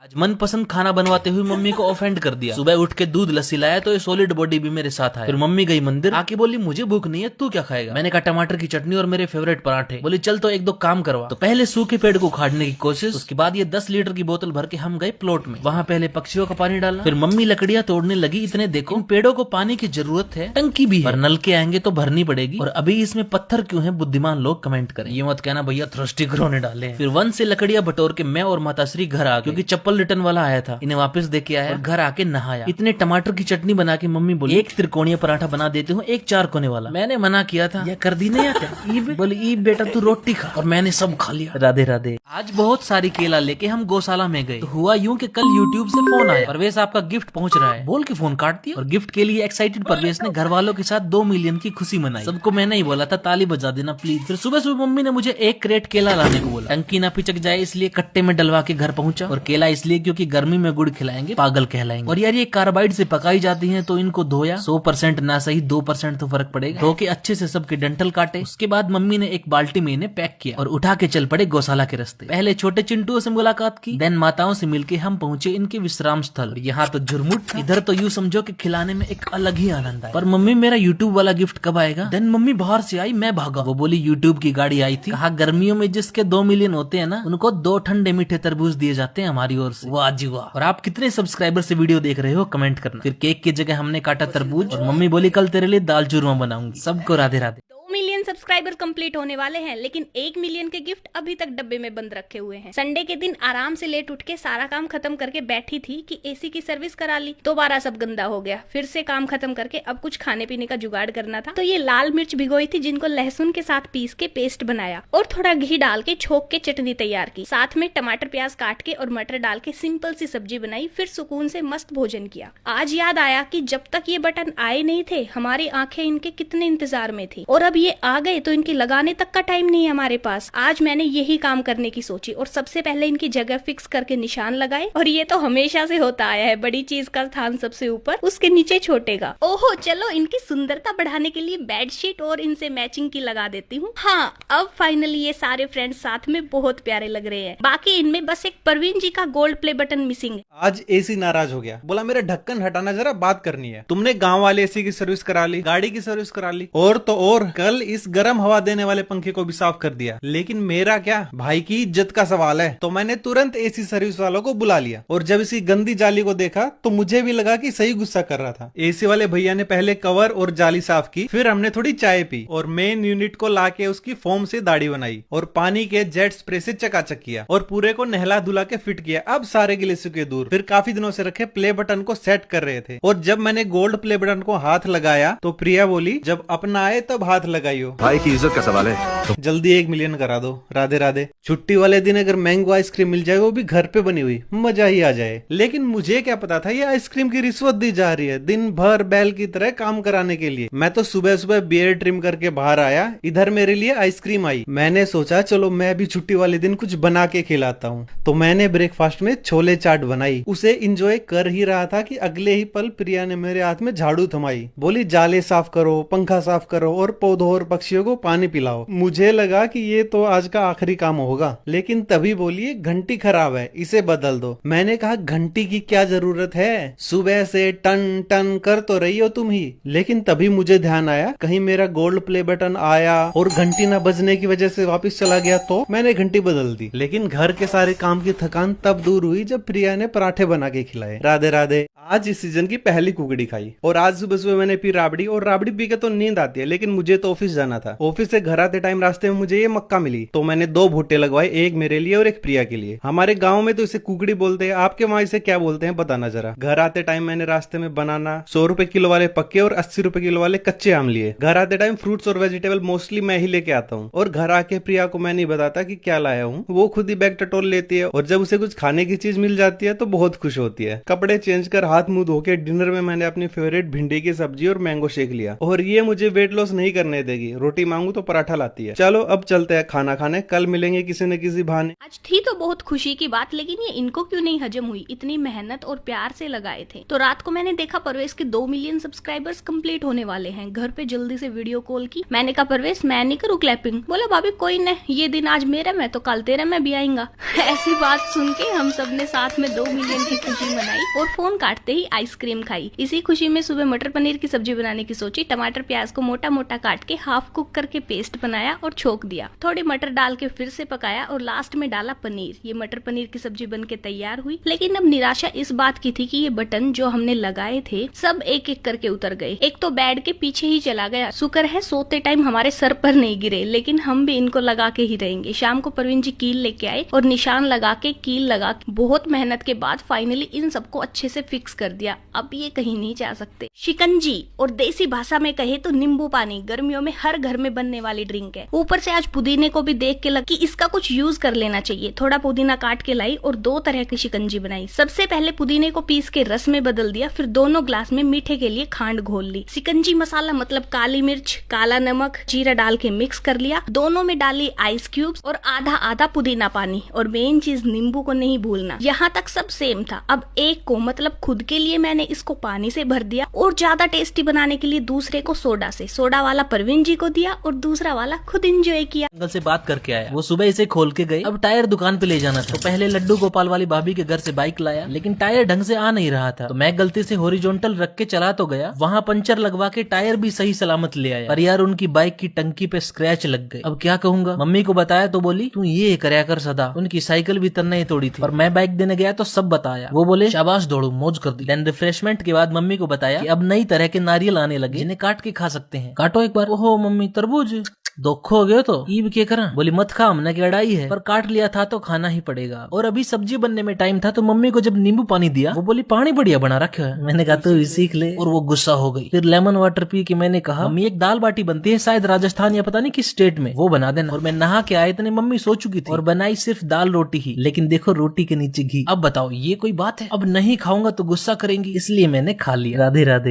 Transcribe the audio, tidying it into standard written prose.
आज मनपसंद खाना बनवाते हुए मम्मी को ऑफेंड कर दिया। सुबह उठ के दूध लस्सी लाया तो ये सॉलिड बॉडी भी मेरे साथ आया। फिर मम्मी गई मंदिर, आके बोली मुझे भूख नहीं है, तू क्या खाएगा? मैंने कहा टमाटर की चटनी और मेरे फेवरेट पराठे। बोली चल तो एक दो काम करवा। तो पहले सूखे पेड़ को उखाड़ने की कोशिश, उसके बाद ये 10 लीटर की बोतल भर के हम गए प्लॉट में। वहाँ पहले पक्षियों का पानी डालना, फिर मम्मी लकड़ियाँ तोड़ने लगी। इतने देखो इन पेड़ों को पानी की जरूरत है, टंकी भी है, पर नल के आएंगे तो भरनी पड़ेगी। और अभी इसमें पत्थर क्यों है? बुद्धिमान लोग कमेंट करें, ये मत कहना भैया थ्रस्टी ग्रो ने डाले। फिर वन से लकड़ियाँ बटोर के मैं और माताश्री घर आ गए, क्योंकि चप्पल रिटर्न वाला आया था। इन्हें वापस दे के आया और घर आके नहाया। इतने टमाटर की चटनी बना के मम्मी बोली एक त्रिकोणीय पराठा बना देती हूँ, एक 4 कोने वाला। मैंने मना किया था, यह कर दी नहीं आता। बोली ई बेटा तू रोटी खा, और मैंने सब खा लिया। राधे राधे। आज बहुत सारी केला लेके हम गौशाला में गए। तो हुआ यूं कि कल यूट्यूब से फोन आया, परवेश आपका गिफ्ट पहुंच रहा है, बोल के फोन काट दिया। और गिफ्ट के लिए एक्साइटेड परवेश ने घर वालों के साथ 2 मिलियन की खुशी मनाई। सबको मैंने ही बोला था ताली बजा देना प्लीज। फिर सुबह सुबह मम्मी ने मुझे 1 क्रेट केला लाने को बोला। टंकी ना पिचक जाए इसलिए कट्टे में डलवा के घर पहुंचा। और केला इसलिए क्योंकि गर्मी में गुड़ खिलाएंगे पागल कहलाएंगे। और यार ये कार्बाइड से पकाई जाती हैं, तो इनको धोया। 100% ना सही 2% तो फर्क पड़ेगा। धो के अच्छे से सबके डंठल काटे। उसके बाद मम्मी ने एक बाल्टी में इन्हें पैक किया और उठा के चल पड़े गौशाला के रास्ते। पहले छोटे चिंटुओं से मुलाकात की, देन माताओं से मिलके हम पहुंचे इनके विश्राम स्थल। यहाँ तो झुरमुट, इधर तो यूं समझो कि खिलाने में एक अलग ही आनंद है। पर मम्मी मेरा यूट्यूब वाला गिफ्ट कब आएगा? देन मम्मी बाहर से आई, मैं भागा। वो बोली यूट्यूब की गाड़ी आई थी। कहा गर्मियों में जिसके 2 मिलियन होते हैं ना, उनको 2 ठंडे मीठे तरबूज दिए जाते हैं हमारी ओर से। वाह जी वाह। और आप कितने सब्सक्राइबर से वीडियो देख रहे हो कमेंट करना। फिर केक की जगह हमने काटा तरबूज और मम्मी बोली कल तेरे लिए दाल चूरमा बनाऊंगी। सबको Radhe Radhe. 2 million subscriber complete होने वाले हैं, लेकिन 1 मिलियन के गिफ्ट अभी तक डब्बे में बंद रखे हुए हैं। संडे के दिन आराम से लेट उठ के सारा काम खत्म करके बैठी थी कि एसी की सर्विस करा ली। दोबारा सब गंदा हो गया। फिर से काम खत्म करके अब कुछ खाने पीने का जुगाड़ करना था। तो ये लाल मिर्च भिगोई थी, जिनको लहसुन के साथ पीस के पेस्ट बनाया और थोड़ा घी डाल के छोक के चटनी तैयार की। साथ में टमाटर प्याज काट के और मटर डाल के सिंपल सी सब्जी बनाई। फिर सुकून से मस्त भोजन किया। आज याद आया कि जब तक ये बटन आए नहीं थे, हमारी आंखें इनके कितने इंतजार में थी, और अब ये आ गए तो इनकी लगाने तक का टाइम नहीं है हमारे पास। आज मैंने यही काम करने की सोची और सबसे पहले इनकी जगह फिक्स करके निशान लगाए। और ये तो हमेशा से होता आया है, बड़ी चीज का स्थान सबसे ऊपर, उसके नीचे छोटे का। ओहो चलो इनकी सुंदरता बढ़ाने के लिए बेडशीट और इनसे मैचिंग की लगा देती हूँ। हाँ अब फाइनली ये सारे फ्रेंड्स साथ में बहुत प्यारे लग रहे हैं। बाकी इनमें बस एक परवीन जी का गोल्ड प्ले बटन मिसिंग है। आज एसी नाराज हो गया, बोला मेरा ढक्कन हटाना, जरा बात करनी है। तुमने गांव वाले एसी की सर्विस करा ली, गाड़ी की सर्विस करा ली, और तो और कल इस गर्म हवा देने वाले पंखे को भी साफ कर दिया। लेकिन मेरा क्या, भाई की इज्जत का सवाल है। तो मैंने तुरंत एसी सर्विस वालों को बुला लिया और जब इसकी गंदी जाली को देखा तो मुझे भी लगा कि सही गुस्सा कर रहा था। एसी वाले भैया ने पहले कवर और जाली साफ की, फिर हमने थोड़ी चाय पी और मेन यूनिट को लाके उसकी फोम से दाढ़ी बनाई और पानी के जेट स्प्रे से चकाचक किया और पूरे को नहला धुला के फिट किया। अब सारे गिले सूखे दूर। फिर काफी दिनों से रखे प्ले बटन को सेट कर रहे थे और जब मैंने गोल्ड प्ले बटन को हाथ लगाया तो प्रिया बोली जब अपना आए तब हाथ लगाइयो। भाई की इज्जत का सवाल है। जल्दी 1 मिलियन करा दो। राधे राधे। छुट्टी वाले दिन अगर मैंगो आइसक्रीम मिल जाए, वो भी घर पे बनी हुई, मजा ही आ जाए। लेकिन मुझे क्या पता था ये आइसक्रीम की रिश्वत दी जा रही है, दिन भर बैल की तरह काम कराने के लिए। मैं तो सुबह सुबह बियर ट्रिम करके बाहर आया, इधर मेरे लिए आइसक्रीम आई। मैंने सोचा चलो मैं भी छुट्टी वाले दिन कुछ बना के खिलाता हूँ। तो मैंने ब्रेकफास्ट में छोले चाट बनाई। उसे इंजॉय कर ही रहा था कि अगले ही पल प्रिया ने मेरे हाथ में झाड़ू थमाई। बोली जाले साफ करो, पंखा साफ करो और पौधों और पक्षियों को पानी पिलाओ। मुझे लगा कि ये तो आज का आखिरी काम होगा, लेकिन तभी बोली घंटी खराब है, इसे बदल दो। मैंने कहा घंटी की क्या जरूरत है, सुबह से टन टन कर तो रही हो तुम ही। लेकिन तभी मुझे ध्यान आया कहीं मेरा गोल्ड प्ले बटन आया और घंटी न बजने की वजह से वापस चला गया तो मैंने घंटी बदल दी। लेकिन घर के सारे काम की थकान तब दूर हुई जब प्रिया ने पराठे बना के खिलाए। राधे राधे। आज इस सीजन की पहली कुकड़ी खाई और आज सुबह सुबह मैंने पी राबड़ी, और राबड़ी पी के तो नींद आती है, लेकिन मुझे तो ऑफिस जाना था। ऑफिस से घर आते टाइम रास्ते में मुझे ये मक्का मिली तो मैंने 2 भुट्टे लगवाए, एक मेरे लिए और एक प्रिया के लिए। हमारे गांव में तो इसे कुकड़ी बोलते हैं, आपके वहां इसे क्या बोलते हैं बताना जरा। घर आते टाइम मैंने रास्ते में बनाना 100 रुपए किलो वाले पक्के और 80 रुपए किलो वाले कच्चे आम लिए। घर आते टाइम फ्रूट्स और वेजिटेबल मोस्टली मैं ही लेके आता हूँ और घर आके प्रिया को मैं नहीं बताता कि क्या लाया हूँ, वो खुद ही बैग टटोल लेती है और जब उसे कुछ खाने की चीज मिल जाती है तो बहुत खुश होती है। कपड़े चेंज कर हाथ मुंह धो के डिनर में मैंने अपनी फेवरेट भिंडी की सब्जी और मैंगो शेक लिया और ये मुझे वेट लॉस नहीं करने देगी। है, रोटी मांगू तो पराठा लाती है। चलो अब चलते हैं खाना खाने, कल मिलेंगे किसी न किसी बहाने। आज थी तो बहुत खुशी की बात, लेकिन ये इनको क्यों नहीं हजम हुई, इतनी मेहनत और प्यार से लगाए थे। तो रात को मैंने देखा परवेश के 2 मिलियन सब्सक्राइबर्स कंप्लीट होने वाले हैं। घर पे जल्दी से वीडियो कॉल की। मैंने कहा परवेश मैं नहीं करूँ क्लैपिंग। बोला भाभी कोई नहीं, ये दिन आज मेरा, मैं तो कल तेरा मैं भी आएगा। ऐसी बात सुन के हम सब ने साथ में 2 मिलियन की खुशी मनाई और फोन काटते ही आइसक्रीम खाई। इसी खुशी में सुबह मटर पनीर की सब्जी बनाने की सोची। टमाटर प्याज को मोटा मोटा काट के हाफ कुक करके पेस्ट बनाया और छोक दिया। थोड़ी मटर डाल के फिर से पकाया और लास्ट में डाला पनीर। ये मटर पनीर की सब्जी बन के तैयार हुई। लेकिन अब निराशा इस बात की थी कि ये बटन जो हमने लगाए थे सब एक एक करके उतर गए। एक तो बेड के पीछे ही चला गया। शुक्र है सोते टाइम हमारे सर पर नहीं गिरे, लेकिन हम भी इनको लगा के ही रहेंगे। शाम को परवीन जी कील लेके आए और निशान लगा के कील लगा के बहुत मेहनत के बाद फाइनली इन सबको अच्छे से फिक्स कर दिया। अब ये कहीं नहीं जा सकते। शिकंजी और देसी भाषा में कहे तो नींबू पानी गर्मियों में हर घर में बनने वाली ड्रिंक है। ऊपर से आज पुदीने को भी देख के लगा कि इसका कुछ यूज कर लेना चाहिए। थोड़ा पुदीना काट के लाई और 2 तरह की शिकंजी बनाई। सबसे पहले पुदीने को पीस के रस में बदल दिया, फिर दोनों ग्लास में मीठे के लिए खांड घोल ली। शिकंजी मसाला मतलब काली मिर्च, काला नमक, जीरा डाल के मिक्स कर लिया। दोनों में डाली आइस क्यूब्स और आधा आधा पुदीना पानी। और मेन चीज नींबू को नहीं भूलना। यहाँ तक सब सेम था। अब एक को मतलब खुद के लिए मैंने इसको पानी से भर दिया और ज्यादा टेस्टी बनाने के लिए दूसरे को सोडा से। सोडा वाला परवीन जी को दिया और दूसरा वाला खुद एंजॉय किया। अंकल से बात करके आया, वो सुबह इसे खोल के गए। अब टायर दुकान पे ले जाना था, तो पहले लड्डू गोपाल वाली भाभी के घर से बाइक लाया, लेकिन टायर ढंग से आ नहीं रहा था। तो मैं गलती से हॉरिजॉन्टल रख के चला तो गया, वहाँ पंचर लगवा के टायर भी सही सलामत ले आया। पर यार उनकी बाइक की टंकी पे स्क्रैच लग गए। अब क्या कहूंगा। मम्मी को बताया तो बोली तू ये करया कर सदा। उनकी साइकिल भी तन्ने ही तोड़ी थी। और मैं बाइक देने गया तो सब बताया। वो बोले शाबाश दौड़ू, मौज कर दी। देन रिफ्रेशमेंट के बाद मम्मी को बताया कि अब नई तरह के नारियल आने लगे जिन्हें काट के खा सकते हैं। काटो एक बार। ओहो मम्मी तरबूज दुख हो गयो तो ईब के करा। बोली मत खा, हमने की अड़ाई है, पर काट लिया था तो खाना ही पड़ेगा। और अभी सब्जी बनने में टाइम था तो मम्मी को जब नींबू पानी दिया वो बोली पानी बढ़िया बना रखा है। मैंने कहा तू भी सीख ले, और वो गुस्सा हो गई। फिर लेमन वाटर पी के मैंने कहा मम्मी एक दाल बाटी बनती है शायद राजस्थान या पता नहीं किस स्टेट में, वो बना देना। और मैं नहा के आए इतने मम्मी सो चुकी थी और बनाई सिर्फ दाल रोटी ही, लेकिन देखो रोटी के नीचे घी। अब बताओ ये कोई बात है। अब नहीं खाऊंगा तो गुस्सा करेंगी, इसलिए मैंने खा लिया। राधे राधे।